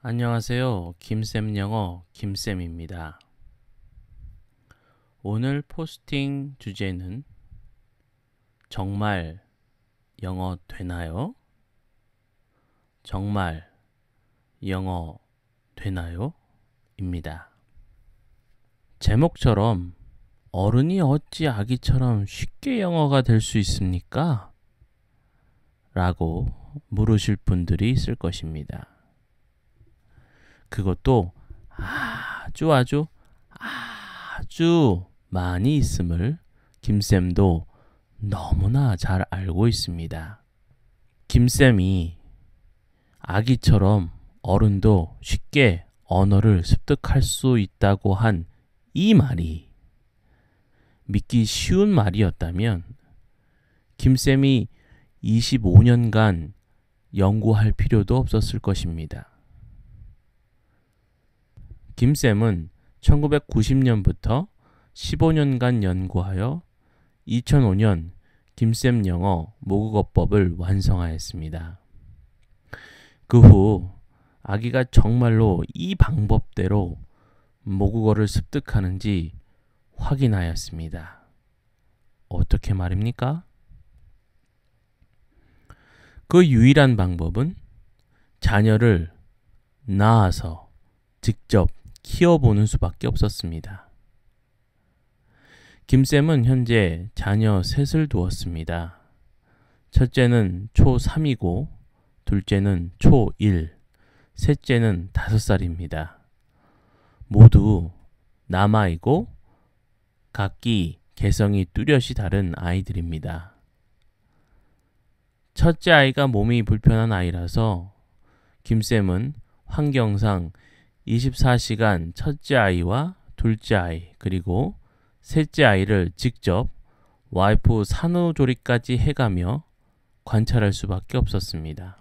안녕하세요. 김쌤 영어 김쌤입니다. 오늘 포스팅 주제는 정말 영어 되나요? 정말 영어 되나요? 입니다. 제목처럼 어른이 어찌 아기처럼 쉽게 영어가 될 수 있습니까? 라고 물으실 분들이 있을 것입니다. 그것도 아주 많이 있음을 김쌤도 너무나 잘 알고 있습니다. 김쌤이 아기처럼 어른도 쉽게 언어를 습득할 수 있다고 한 이 말이 믿기 쉬운 말이었다면 김쌤이 25년간 연구할 필요도 없었을 것입니다. 김쌤은 1990년부터 15년간 연구하여 2005년 김쌤 영어 모국어법을 완성하였습니다. 그 후 아기가 정말로 이 방법대로 모국어를 습득하는지 확인하였습니다. 어떻게 말입니까? 그 유일한 방법은 자녀를 낳아서 직접 키워보는 수밖에 없었습니다. 김쌤은 현재 자녀 셋을 두었습니다. 첫째는 초3이고 둘째는 초1, 셋째는 5살입니다. 모두 남아이고 각기 개성이 뚜렷이 다른 아이들입니다. 첫째 아이가 몸이 불편한 아이라서 김쌤은 환경상 24시간 첫째 아이와 둘째 아이 그리고 셋째 아이를 직접 와이프 산후조리까지 해가며 관찰할 수밖에 없었습니다.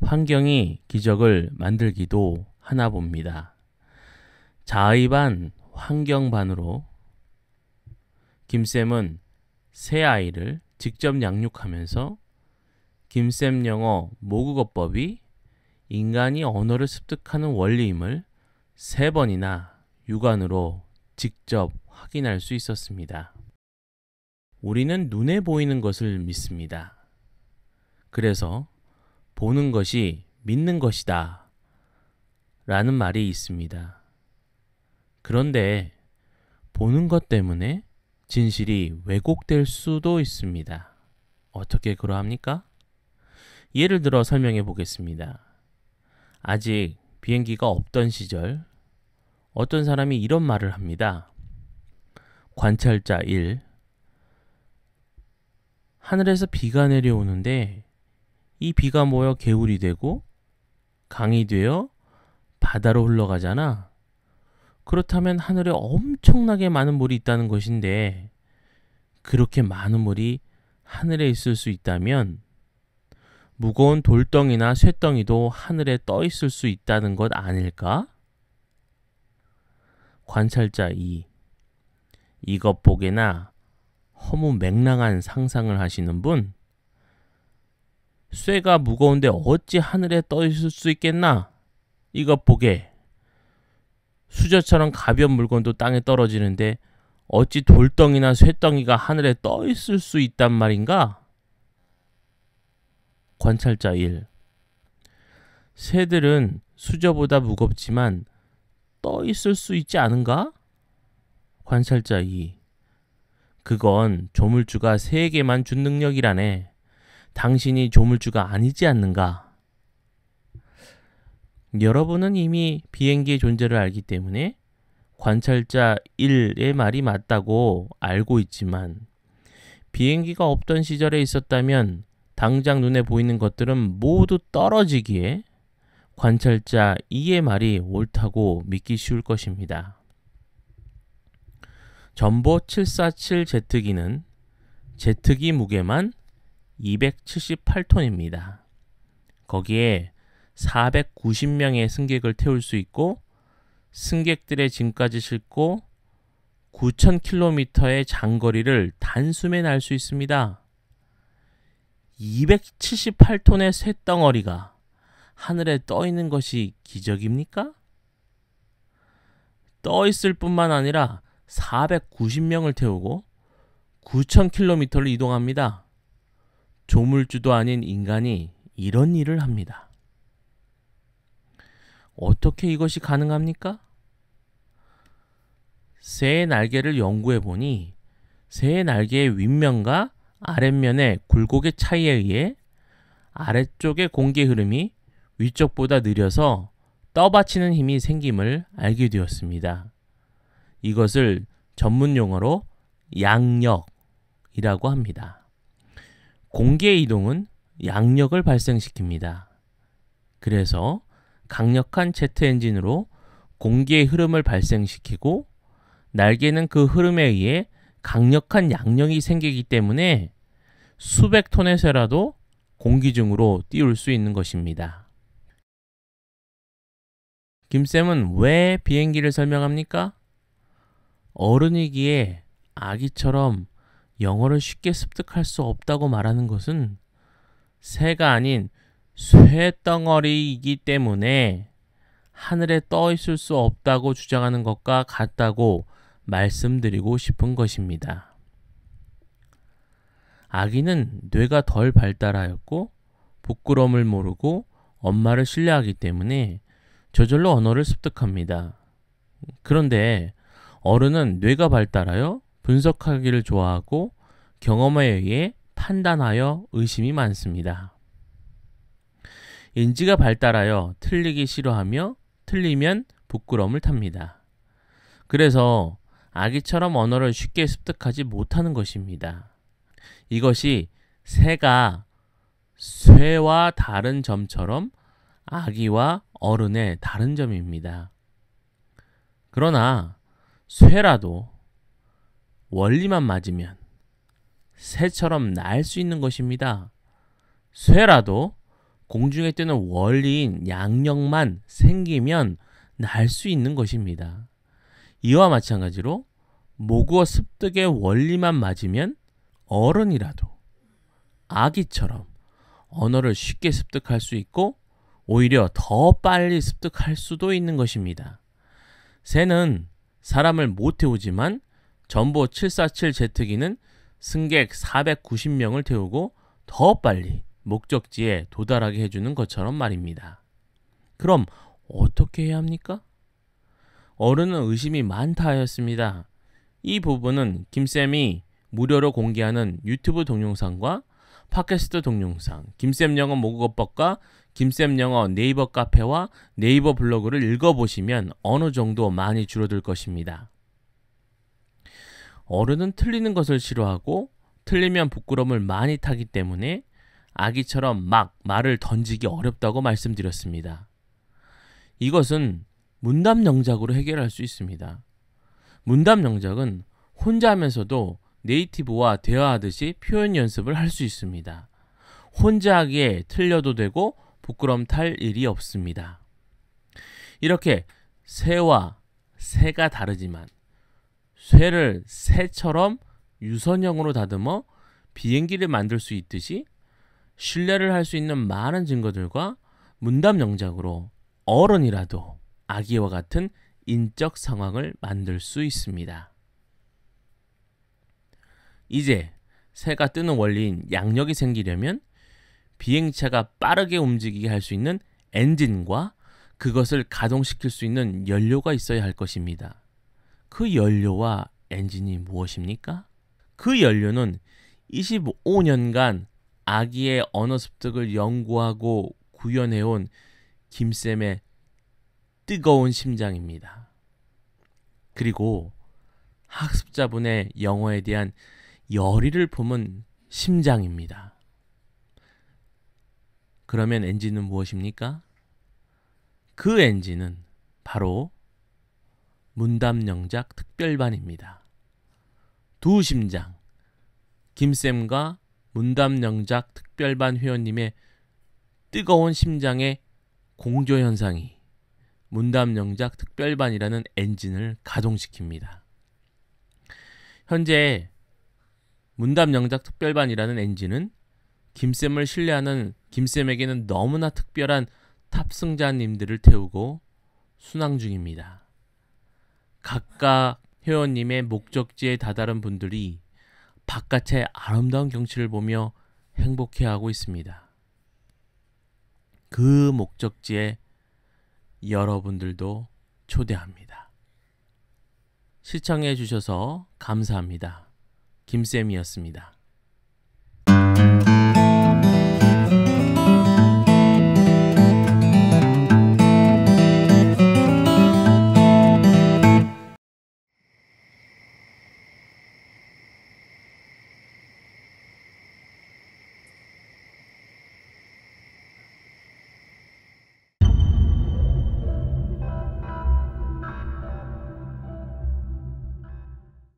환경이 기적을 만들기도 하나 봅니다. 자의 반, 환경 반으로 김쌤은 새 아이를 직접 양육하면서 김쌤 영어 모국어법이 인간이 언어를 습득하는 원리임을 3번이나 육안으로 직접 확인할 수 있었습니다. 우리는 눈에 보이는 것을 믿습니다. 그래서 보는 것이 믿는 것이다 라는 말이 있습니다. 그런데 보는 것 때문에 진실이 왜곡될 수도 있습니다. 어떻게 그러합니까? 예를 들어 설명해 보겠습니다. 아직 비행기가 없던 시절 어떤 사람이 이런 말을 합니다. 관찰자 1. 하늘에서 비가 내려오는데 이 비가 모여 개울이 되고 강이 되어 바다로 흘러가잖아. 그렇다면 하늘에 엄청나게 많은 물이 있다는 것인데 그렇게 많은 물이 하늘에 있을 수 있다면 무거운 돌덩이나 쇠덩이도 하늘에 떠 있을 수 있다는 것 아닐까? 관찰자 2. 이것 보게나 허무맹랑한 상상을 하시는 분? 쇠가 무거운데 어찌 하늘에 떠 있을 수 있겠나? 이것 보게. 수저처럼 가벼운 물건도 땅에 떨어지는데 어찌 돌덩이나 쇠덩이가 하늘에 떠 있을 수 있단 말인가? 관찰자 1. 새들은 수저보다 무겁지만 떠 있을 수 있지 않은가? 관찰자 2. 그건 조물주가 새에게만 준 능력이라네. 당신이 조물주가 아니지 않는가? 여러분은 이미 비행기의 존재를 알기 때문에 관찰자 1의 말이 맞다고 알고 있지만 비행기가 없던 시절에 있었다면 당장 눈에 보이는 것들은 모두 떨어지기에 관찰자 2의 말이 옳다고 믿기 쉬울 것입니다. 전보 747 제트기는 제트기 무게만 278톤입니다. 거기에 490명의 승객을 태울 수 있고 승객들의 짐까지 싣고 9,000km의 장거리를 단숨에 날 수 있습니다. 278톤의 쇳덩어리가 하늘에 떠 있는 것이 기적입니까? 떠 있을 뿐만 아니라 490명을 태우고 9,000km를 이동합니다. 조물주도 아닌 인간이 이런 일을 합니다. 어떻게 이것이 가능합니까? 새의 날개를 연구해 보니 새의 날개의 윗면과 아랫면의 굴곡의 차이에 의해 아래쪽의 공기 흐름이 위쪽보다 느려서 떠받치는 힘이 생김을 알게 되었습니다. 이것을 전문 용어로 양력이라고 합니다. 공기의 이동은 양력을 발생시킵니다. 그래서 강력한 제트 엔진으로 공기의 흐름을 발생시키고 날개는 그 흐름에 의해 강력한 양력이 생기기 때문에 수백 톤의 새라도 공기 중으로 띄울 수 있는 것입니다. 김쌤은 왜 비행기를 설명합니까? 어른이기에 아기처럼 영어를 쉽게 습득할 수 없다고 말하는 것은 새가 아닌 쇠덩어리이기 때문에 하늘에 떠 있을 수 없다고 주장하는 것과 같다고 말씀드리고 싶은 것입니다. 아기는 뇌가 덜 발달하였고 부끄러움을 모르고 엄마를 신뢰하기 때문에 저절로 언어를 습득합니다. 그런데 어른은 뇌가 발달하여 분석하기를 좋아하고 경험에 의해 판단하여 의심이 많습니다. 인지가 발달하여 틀리기 싫어하며 틀리면 부끄러움을 탑니다. 그래서 아기처럼 언어를 쉽게 습득하지 못하는 것입니다. 이것이 새가 쇠와 다른 점처럼 아기와 어른의 다른 점입니다. 그러나 쇠라도 원리만 맞으면 새처럼 날 수 있는 것입니다. 쇠라도 공중에 뜨는 원리인 양력만 생기면 날 수 있는 것입니다. 이와 마찬가지로 모국어 습득의 원리만 맞으면 어른이라도 아기처럼 언어를 쉽게 습득할 수 있고 오히려 더 빨리 습득할 수도 있는 것입니다. 새는 사람을 못 태우지만 전보 747 제트기는 승객 490명을 태우고 더 빨리 목적지에 도달하게 해주는 것처럼 말입니다. 그럼 어떻게 해야 합니까? 어른은 의심이 많다 하였습니다. 이 부분은 김쌤이 무료로 공개하는 유튜브 동영상과 팟캐스트 동영상, 김쌤 영어 모국어법과 김쌤 영어 네이버 카페와 네이버 블로그를 읽어보시면 어느 정도 많이 줄어들 것입니다. 어른은 틀리는 것을 싫어하고 틀리면 부끄러움을 많이 타기 때문에 아기처럼 막 말을 던지기 어렵다고 말씀드렸습니다. 이것은 문답 영작으로 해결할 수 있습니다. 문답 영작은 혼자 하면서도 네이티브와 대화하듯이 표현 연습을 할 수 있습니다. 혼자 하기에 틀려도 되고 부끄러움 탈 일이 없습니다. 이렇게 새와 새가 다르지만 쇠를 새처럼 유선형으로 다듬어 비행기를 만들 수 있듯이 신뢰를 할 수 있는 많은 증거들과 문답 영작으로 어른이라도 아기와 같은 인적 상황을 만들 수 있습니다. 이제 새가 뜨는 원리인 양력이 생기려면 비행차가 빠르게 움직이게 할 수 있는 엔진과 그것을 가동시킬 수 있는 연료가 있어야 할 것입니다. 그 연료와 엔진이 무엇입니까? 그 연료는 25년간 아기의 언어 습득을 연구하고 구현해온 김쌤의 뜨거운 심장입니다. 그리고 학습자분의 영어에 대한 열의를 품은 심장입니다. 그러면 엔진은 무엇입니까? 그 엔진은 바로 문답 영작 특별반입니다. 두 심장, 김쌤과 문답 영작 특별반 회원님의 뜨거운 심장의 공조 현상이 문답 영작 특별반이라는 엔진을 가동시킵니다. 현재 문답 영작 특별반이라는 엔진은 김쌤을 신뢰하는 김쌤에게는 너무나 특별한 탑승자님들을 태우고 순항 중입니다. 각각 회원님의 목적지에 다다른 분들이 바깥의 아름다운 경치를 보며 행복해하고 있습니다. 그 목적지에 여러분들도 초대합니다. 시청해 주셔서 감사합니다. 김쌤이었습니다.